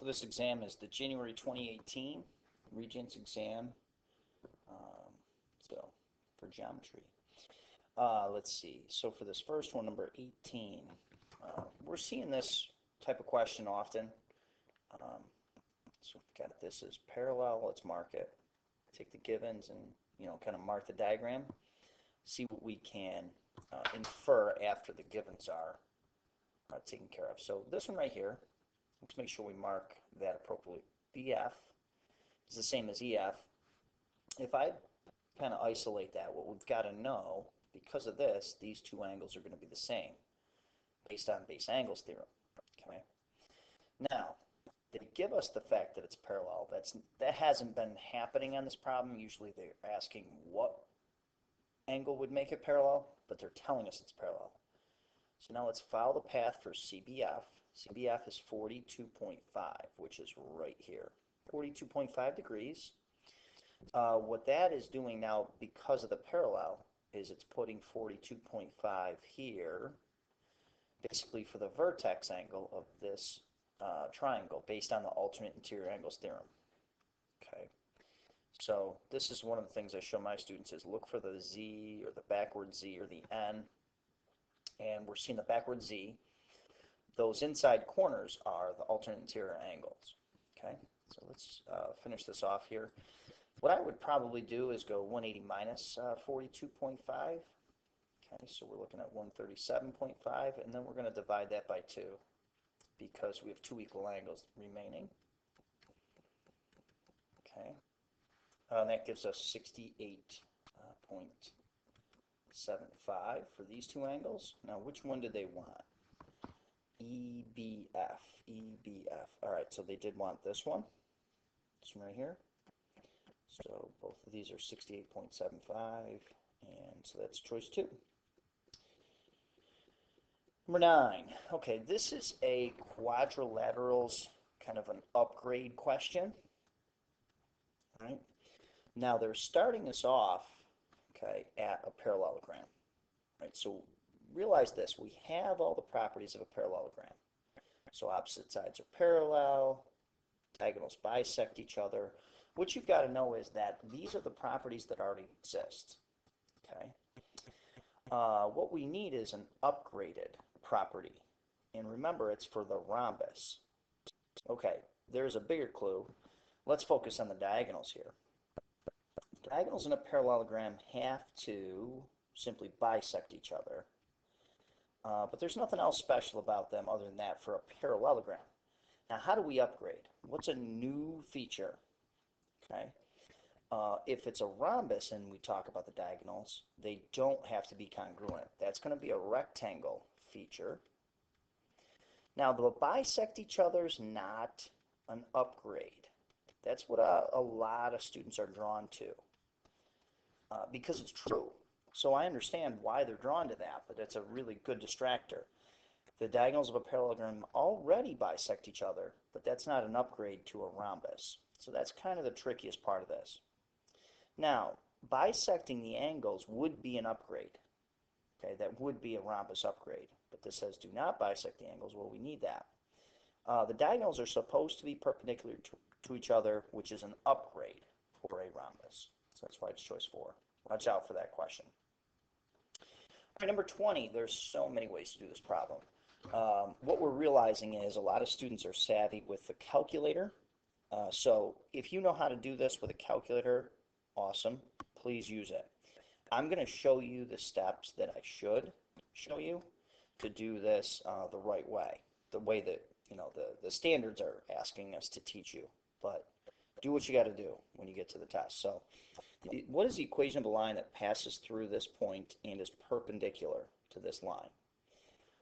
So this exam is the January 2018 Regents exam, so for geometry. Let's see, so for this first one, number 18, we're seeing this type of question often. So we've got this as parallel, let's mark it. Take the givens and, kind of mark the diagram. See what we can infer after the givens are taken care of. So this one right here, let's make sure we mark that appropriately. BF is the same as EF. If I kind of isolate that, what we've got to know, because of this, these two angles are going to be the same based on base angles theorem. Okay. Now, they give us the fact that it's parallel. That hasn't been happening on this problem. Usually they're asking what angle would make it parallel, but they're telling us it's parallel. So now let's follow the path for CBF. CBF is 42.5, which is right here. 42.5 degrees. What that is doing now, because of the parallel, is it's putting 42.5 here, basically for the vertex angle of this triangle, based on the alternate interior angles theorem. Okay. So this is one of the things I show my students is look for the Z or the backward Z or the N. And we're seeing the backward Z. Those inside corners are the alternate interior angles. Okay, so let's finish this off here. What I would probably do is go 180 minus 42.5. Okay, so we're looking at 137.5, and then we're going to divide that by 2 because we have 2 equal angles remaining. Okay, that gives us 68.75 for these 2 angles. Now, which one did they want? EBF, EBF. All right, so they did want this one right here. So both of these are 68.75, and so that's choice 2. Number 9. Okay, this is a quadrilaterals kind of an upgrade question. All right. Now they're starting us off, okay, at a parallelogram. Right. So realize this: we have all the properties of a parallelogram. So opposite sides are parallel, diagonals bisect each other. What you've got to know is that these are the properties that already exist. Okay. What we need is an upgraded property. And remember, it's for the rhombus. Okay, there's a bigger clue. Let's focus on the diagonals here. Diagonals in a parallelogram have to simply bisect each other. But there's nothing else special about them other than that for a parallelogram. Now, how do we upgrade? What's a new feature? Okay. If it's a rhombus and we talk about the diagonals, they don't have to be congruent. That's going to be a rectangle feature. Now, the bisect each other is not an upgrade. That's what a lot of students are drawn to because it's true. So I understand why they're drawn to that, but it's a really good distractor. The diagonals of a parallelogram already bisect each other, but that's not an upgrade to a rhombus. So that's kind of the trickiest part of this. Now, bisecting the angles would be an upgrade. Okay, that would be a rhombus upgrade. But this says do not bisect the angles. Well, we need that. The diagonals are supposed to be perpendicular to each other, which is an upgrade for a rhombus. So that's why it's choice 4. Watch out for that question. All right, number 20, there's so many ways to do this problem. What we're realizing is a lot of students are savvy with the calculator. So if you know how to do this with a calculator, awesome. Please use it. I'm going to show you the steps that I should show you to do this the right way, the way that the standards are asking us to teach you. But do what you got to do when you get to the test. So what is the equation of a line that passes through this point and is perpendicular to this line?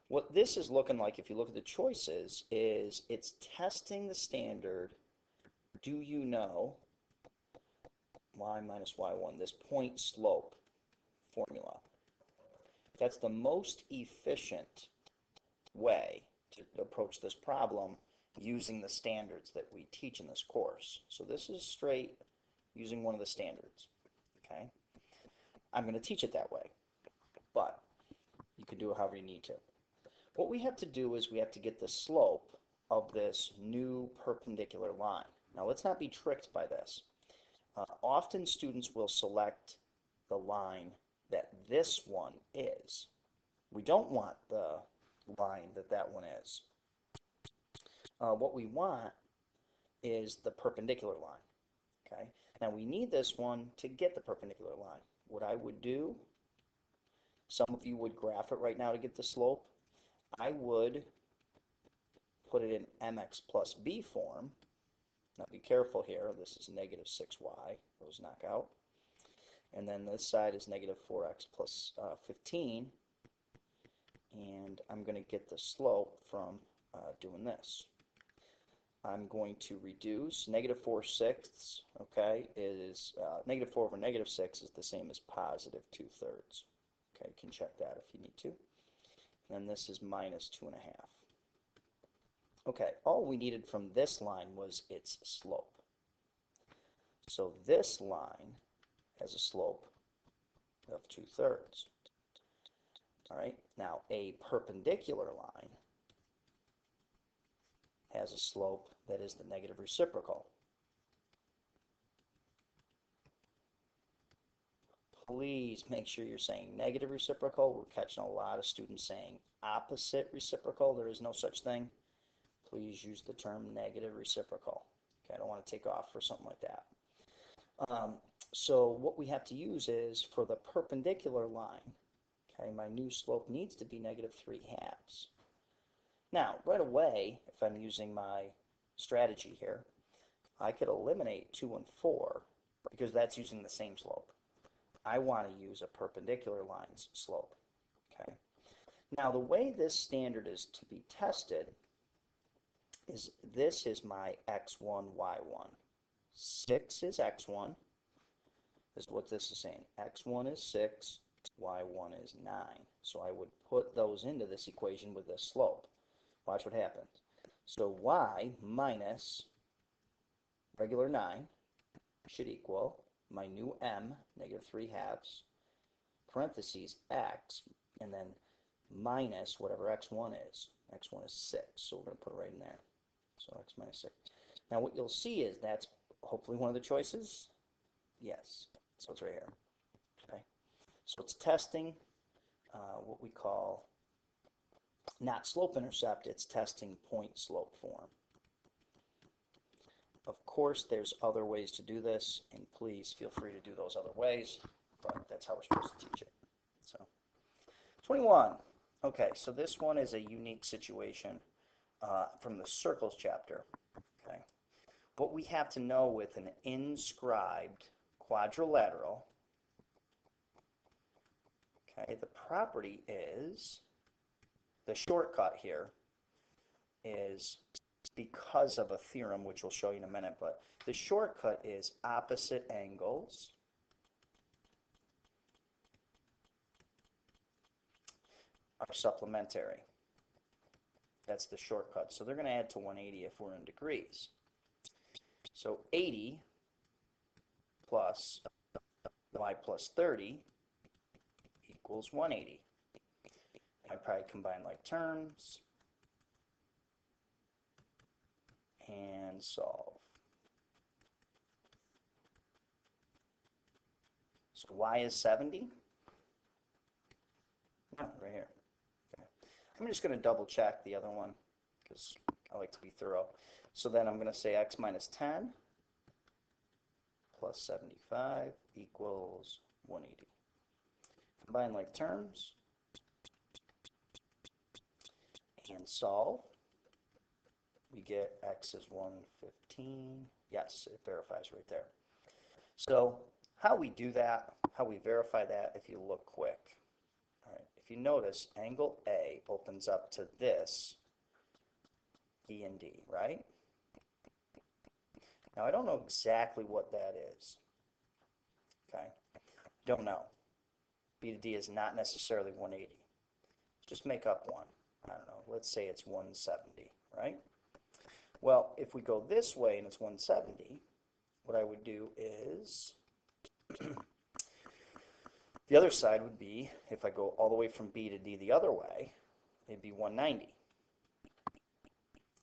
What this is looking like, if you look at the choices, is it's testing the standard. Do you know y minus y1, this point slope formula? That's the most efficient way to approach this problem using the standards that we teach in this course. So this is straight using one of the standards. Okay, I'm going to teach it that way, but you can do it however you need to. What we have to do is we have to get the slope of this new perpendicular line. Now let's not be tricked by this. Often students will select the line that this one is. We don't want the line that that one is. What we want is the perpendicular line. Okay. Now we need this one to get the perpendicular line. What I would do, some of you would graph it right now to get the slope. I would put it in mx plus b form. Now be careful here. This is negative 6y. Those knock out. And then this side is negative 4x plus 15. And I'm going to get the slope from doing this. I'm going to reduce negative 4/6, okay, is negative 4 over negative 6 is the same as positive 2/3. Okay, you can check that if you need to. And this is minus 2.5. Okay, all we needed from this line was its slope. So this line has a slope of 2/3. All right, now a perpendicular line has a slope that is the negative reciprocal. Please make sure you're saying negative reciprocal. We're catching a lot of students saying opposite reciprocal. There is no such thing. Please use the term negative reciprocal. Okay, I don't want to take off for something like that. So what we have to use is for the perpendicular line, okay, my new slope needs to be negative 3/2. Now, right away, if I'm using my strategy here, I could eliminate 2 and 4 because that's using the same slope. I want to use a perpendicular line's slope. Okay. Now, the way this standard is to be tested is this is my x1, y1. 6 is x1. This is what this is saying. x1 is 6, y1 is 9. So I would put those into this equation with this slope. Watch what happens. So y minus regular 9 should equal my new m, negative 3/2, parentheses x, and then minus whatever x1 is. x1 is 6, so we're going to put it right in there. So x minus 6. Now what you'll see is that's hopefully one of the choices. Yes, so it's right here. Okay, so it's testing what we call not slope intercept, it's testing point slope form. Of course, there's other ways to do this, and please feel free to do those other ways, but that's how we're supposed to teach it. So, 21. Okay, so this one is a unique situation from the circles chapter. Okay, what we have to know with an inscribed quadrilateral, okay, the property is, the shortcut here is because of a theorem, which we'll show you in a minute, but the shortcut is opposite angles are supplementary. That's the shortcut. So they're going to add to 180 if we're in degrees. So 80 plus y plus 30 equals 180. I probably combine like terms and solve. So y is 70. Oh, right here. Okay. I'm just going to double check the other one because I like to be thorough. So then I'm going to say x minus 10 plus 75 equals 180. Combine like terms and solve. We get x is 115. Yes, it verifies right there. So how we do that, how we verify that, if you look quick. All right, if you notice, angle A opens up to this E and D, right? Now I don't know exactly what that is. Okay, don't know. B to D is not necessarily 180. Just make up one. I don't know. Let's say it's 170, right? Well, if we go this way and it's 170, what I would do is the other side would be, if I go all the way from B to D the other way, it'd be 190.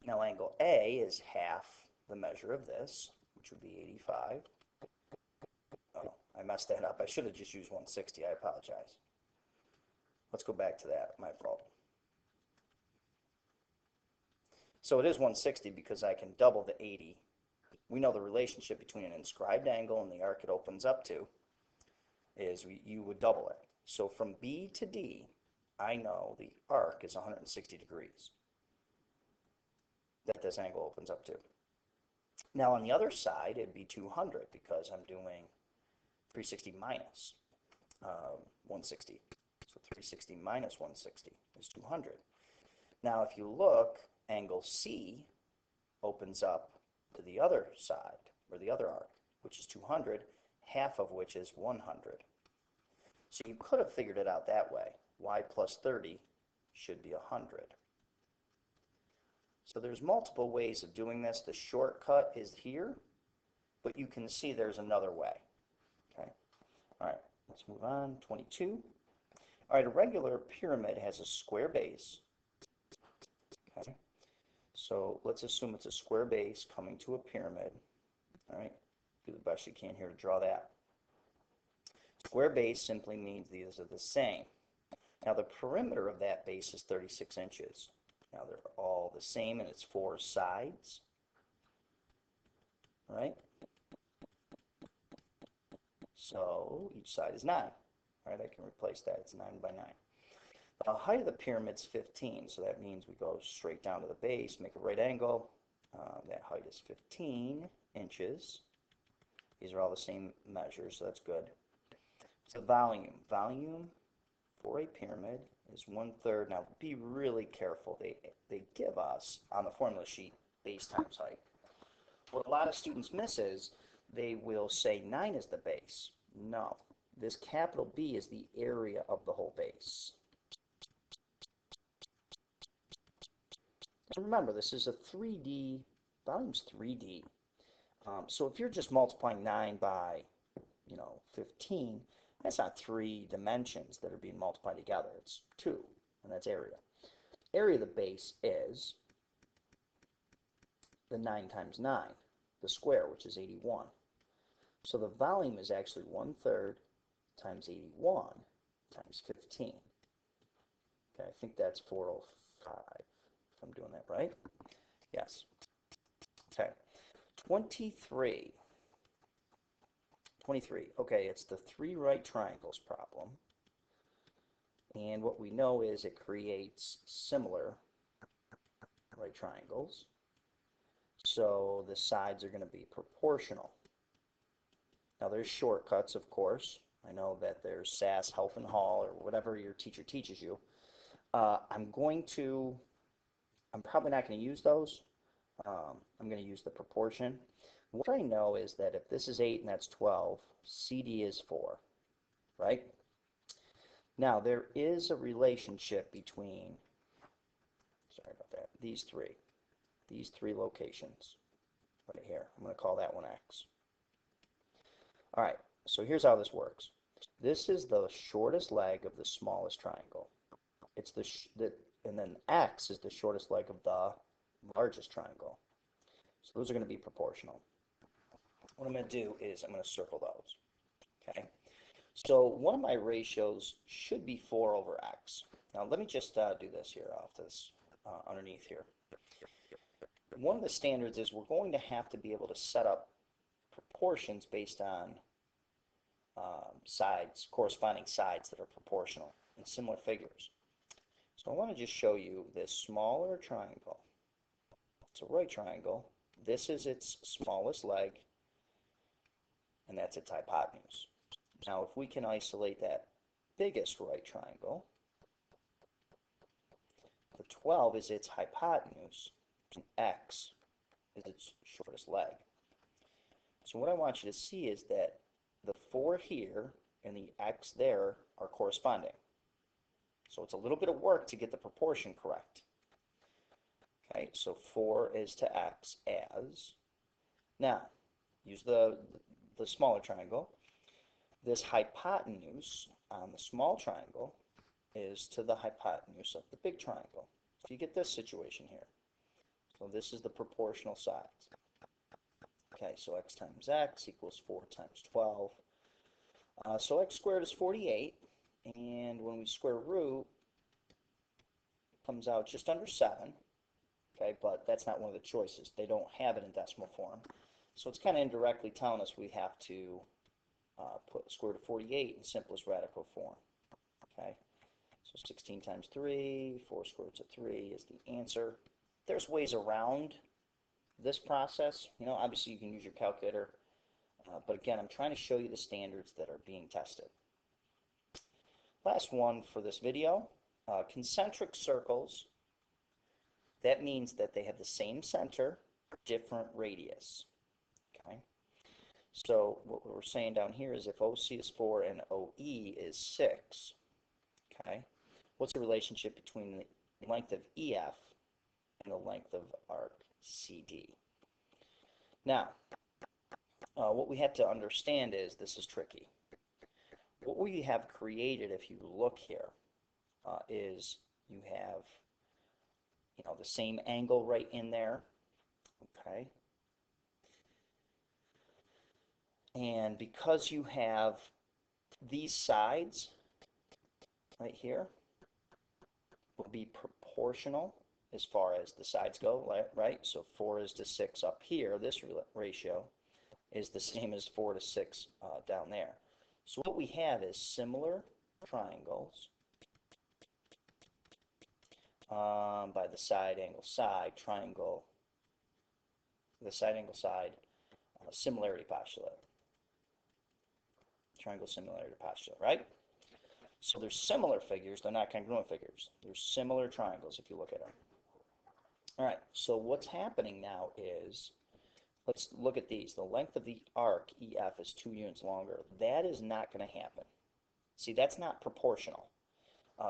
Now angle A is half the measure of this, which would be 85. Oh, I messed that up. I should have just used 160. I apologize. Let's go back to that. My fault. So it is 160 because I can double the 80. We know the relationship between an inscribed angle and the arc it opens up to is you would double it. So from B to D, I know the arc is 160 degrees that this angle opens up to. Now on the other side, it'd be 200 because I'm doing 360 minus 160. So 360 minus 160 is 200. Now if you look, angle C opens up to the other side, or the other arc, which is 200, half of which is 100. So you could have figured it out that way. Y plus 30 should be 100. So there's multiple ways of doing this. The shortcut is here, but you can see there's another way. Okay. All right, let's move on. 22. All right, a regular pyramid has a square base. Okay. So let's assume it's a square base coming to a pyramid. All right, do the best you can here to draw that. Square base simply means these are the same. Now the perimeter of that base is 36 inches. Now they're all the same and it's 4 sides. All right? So each side is 9. All right, I can replace that. It's 9 by 9. The height of the pyramid's 15, so that means we go straight down to the base, make a right angle. That height is 15 inches. These are all the same measures, so that's good. The volume. Volume for a pyramid is 1/3. Now be really careful. They give us on the formula sheet base times height. What a lot of students miss is they will say 9 is the base. No. This capital B is the area of the whole base. And remember, this is a 3D, volume's 3D. So if you're just multiplying 9 by, 15, that's not 3 dimensions that are being multiplied together. It's 2, and that's area. Area of the base is the 9 times 9, the square, which is 81. So the volume is actually 1/3 times 81 times 15. Okay, I think that's 405, if I'm doing that right. Yes. Okay, 23. 23. Okay, it's the 3 right triangles problem. And what we know is it creates similar right triangles. So the sides are going to be proportional. Now there's shortcuts, of course. I know that there's SAS, Health and Hall, or whatever your teacher teaches you. I'm probably not going to use those. I'm going to use the proportion. What I know is that if this is 8 and that's 12, CD is 4, right? Now, there is a relationship between, sorry about that, these three locations right here. I'm going to call that one X. All right, so here's how this works. This is the shortest leg of the smallest triangle. It's and then X is the shortest leg of the largest triangle. So those are going to be proportional. What I'm going to do is I'm going to circle those. Okay. So one of my ratios should be 4 over X. Now let me just do this here off this underneath here. One of the standards is we're going to have to be able to set up proportions based on corresponding sides that are proportional in similar figures. So I want to just show you this smaller triangle. It's a right triangle. This is its smallest leg, and that's its hypotenuse. Now, if we can isolate that biggest right triangle, the 12 is its hypotenuse, and X is its shortest leg. So what I want you to see is that the 4 here and the X there are corresponding. So it's a little bit of work to get the proportion correct. Okay, so 4 is to X as, now, use the smaller triangle. This hypotenuse on the small triangle is to the hypotenuse of the big triangle. So you get this situation here. So this is the proportional sides. Okay, so x times x equals 4 times 12. So x squared is 48, and when we square root, it comes out just under 7. Okay, but that's not one of the choices. They don't have it in decimal form. So it's kind of indirectly telling us we have to put the square root of 48 in simplest radical form. Okay, so 16 times 3, 4 square roots of 3 is the answer. There's ways around this process. You know, obviously you can use your calculator, but again, I'm trying to show you the standards that are being tested. Last one for this video, concentric circles. That means that they have the same center, different radius. Okay. So what we're saying down here is if OC is 4 and OE is 6, okay, what's the relationship between the length of EF and the length of arc CD? Now, what we have to understand is this is tricky. What we have created, if you look here, is you have the same angle right in there, okay? And because you have these sides right here will be proportional as far as the sides go, right? So 4 is to 6 up here. This ratio is the same as 4 to 6 down there. So what we have is similar triangles by the side angle side triangle, the side angle side similarity postulate. Triangle similarity postulate, right? So they're similar figures, they're not congruent figures. They're similar triangles if you look at them. All right, so what's happening now is, let's look at these. The length of the arc, EF, is 2 units longer. That is not going to happen. See, that's not proportional.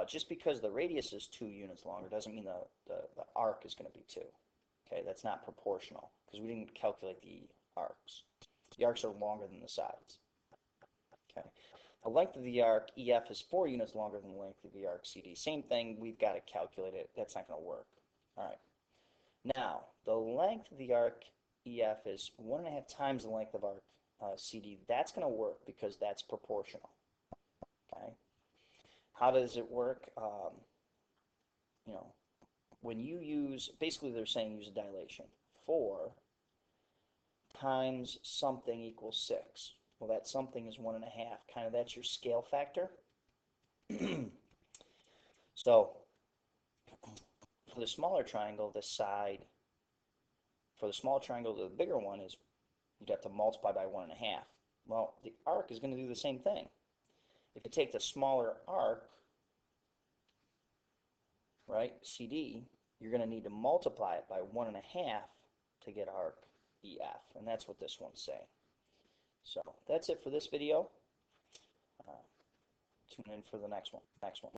Just because the radius is 2 units longer doesn't mean the arc is going to be 2. Okay, that's not proportional because we didn't calculate the arcs. The arcs are longer than the sides. Okay, the length of the arc, EF, is 4 units longer than the length of the arc, CD. Same thing, we've got to calculate it. That's not going to work. All right. Now, the length of the arc, EF, is 1.5 times the length of arc, CD. That's going to work because that's proportional. Okay. How does it work? When you use, basically they're saying use a dilation. 4 times something equals 6. Well, that something is 1.5. Kind of that's your scale factor. So for the smaller triangle, the side, for the small triangle, the bigger one is you'd have to multiply by 1.5. Well, the arc is going to do the same thing. If you take the smaller arc, right, CD, you're going to need to multiply it by 1.5 to get arc EF, and that's what this one's saying. So that's it for this video. Tune in for the next one.